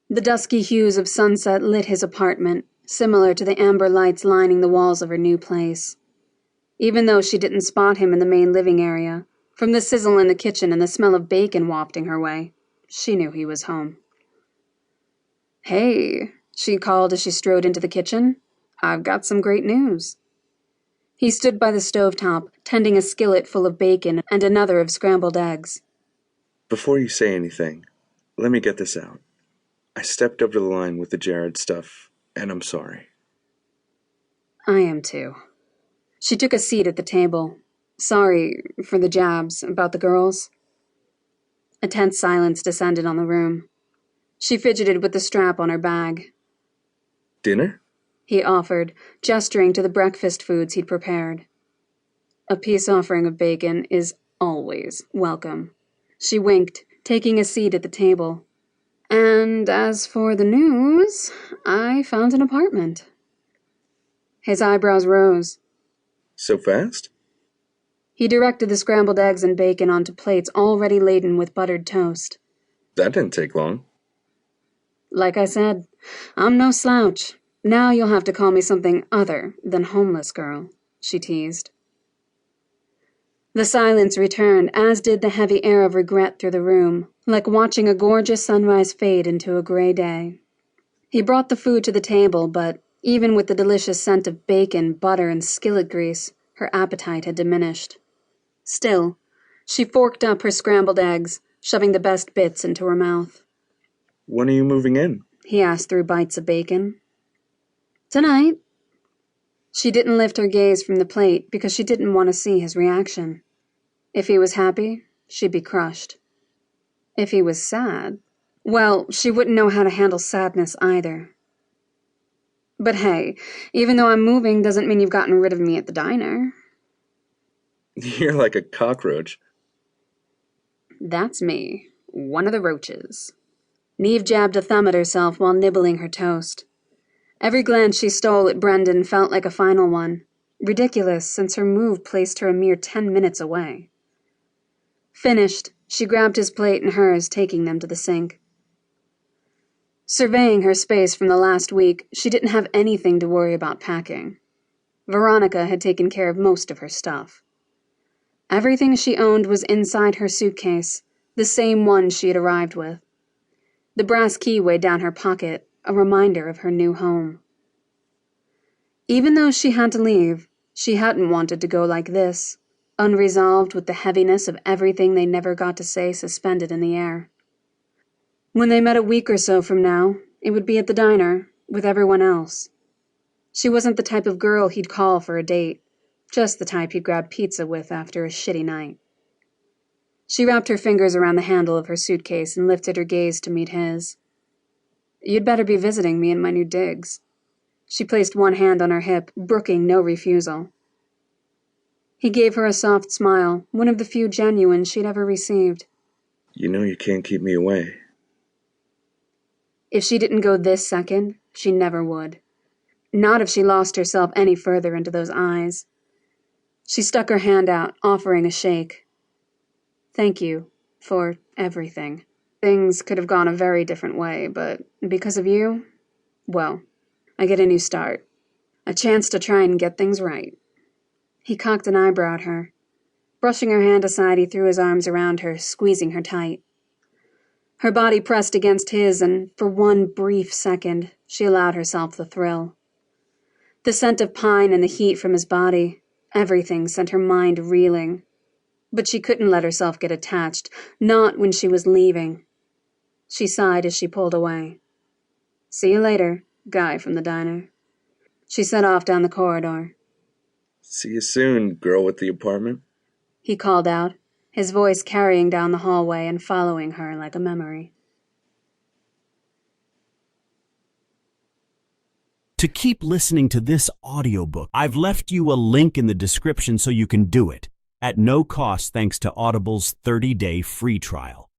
The dusky hues of sunset lit his apartment, similar to the amber lights lining the walls of her new place. Even though she didn't spot him in the main living area, from the sizzle in the kitchen and the smell of bacon wafting her way, she knew he was home. "Hey," she called as she strode into the kitchen. "I've got some great news." He stood by the stovetop, tending a skillet full of bacon and another of scrambled eggs. Before you say anything, let me get this out. I stepped over the line with the Jared stuff, and I'm sorry. I am too. She took a seat at the table. Sorry for the jabs about the girls. A tense silence descended on the room. She fidgeted with the strap on her bag. Dinner? He offered, gesturing to the breakfast foods he'd prepared. A peace offering of bacon is always welcome. She winked, taking a seat at the table. And as for the news, I found an apartment. His eyebrows rose. So fast? He directed the scrambled eggs and bacon onto plates already laden with buttered toast. That didn't take long. Like I said, I'm no slouch. Now you'll have to call me something other than homeless girl, she teased. The silence returned, as did the heavy air of regret through the room, like watching a gorgeous sunrise fade into a gray day. He brought the food to the table, but even with the delicious scent of bacon, butter, and skillet grease, her appetite had diminished. Still, she forked up her scrambled eggs, shoving the best bits into her mouth. When are you moving in? He asked through bites of bacon. Tonight. She didn't lift her gaze from the plate because she didn't want to see his reaction. If he was happy, she'd be crushed. If he was sad, well, she wouldn't know how to handle sadness either. But hey, even though I'm moving doesn't mean you've gotten rid of me at the diner. You're like a cockroach. That's me, one of the roaches. Neve jabbed a thumb at herself while nibbling her toast. Every glance she stole at Brendan felt like a final one. Ridiculous, since her move placed her a mere 10 minutes away. Finished, she grabbed his plate and hers, taking them to the sink. Surveying her space from the last week, she didn't have anything to worry about packing. Veronica had taken care of most of her stuff. Everything she owned was inside her suitcase, the same one she had arrived with. The brass key weighed down her pocket, a reminder of her new home. Even though she had to leave, she hadn't wanted to go like this, unresolved with the heaviness of everything they never got to say suspended in the air. When they met a week or so from now, it would be at the diner, with everyone else. She wasn't the type of girl he'd call for a date, just the type he'd grab pizza with after a shitty night. She wrapped her fingers around the handle of her suitcase and lifted her gaze to meet his. You'd better be visiting me in my new digs. She placed one hand on her hip, brooking no refusal. He gave her a soft smile, one of the few genuine she'd ever received. You know you can't keep me away. If she didn't go this second, she never would. Not if she lost herself any further into those eyes. She stuck her hand out, offering a shake. Thank you for everything. Things could have gone a very different way, but because of you, well, I get a new start. A chance to try and get things right. He cocked an eyebrow at her. Brushing her hand aside, he threw his arms around her, squeezing her tight. Her body pressed against his, and for one brief second, she allowed herself the thrill. The scent of pine and the heat from his body, everything sent her mind reeling. But she couldn't let herself get attached, not when she was leaving. She sighed as she pulled away. See you later, guy from the diner. She set off down the corridor. See you soon, girl with the apartment. He called out, his voice carrying down the hallway and following her like a memory. To keep listening to this audiobook, I've left you a link in the description so you can do it, at no cost thanks to Audible's 30-day free trial.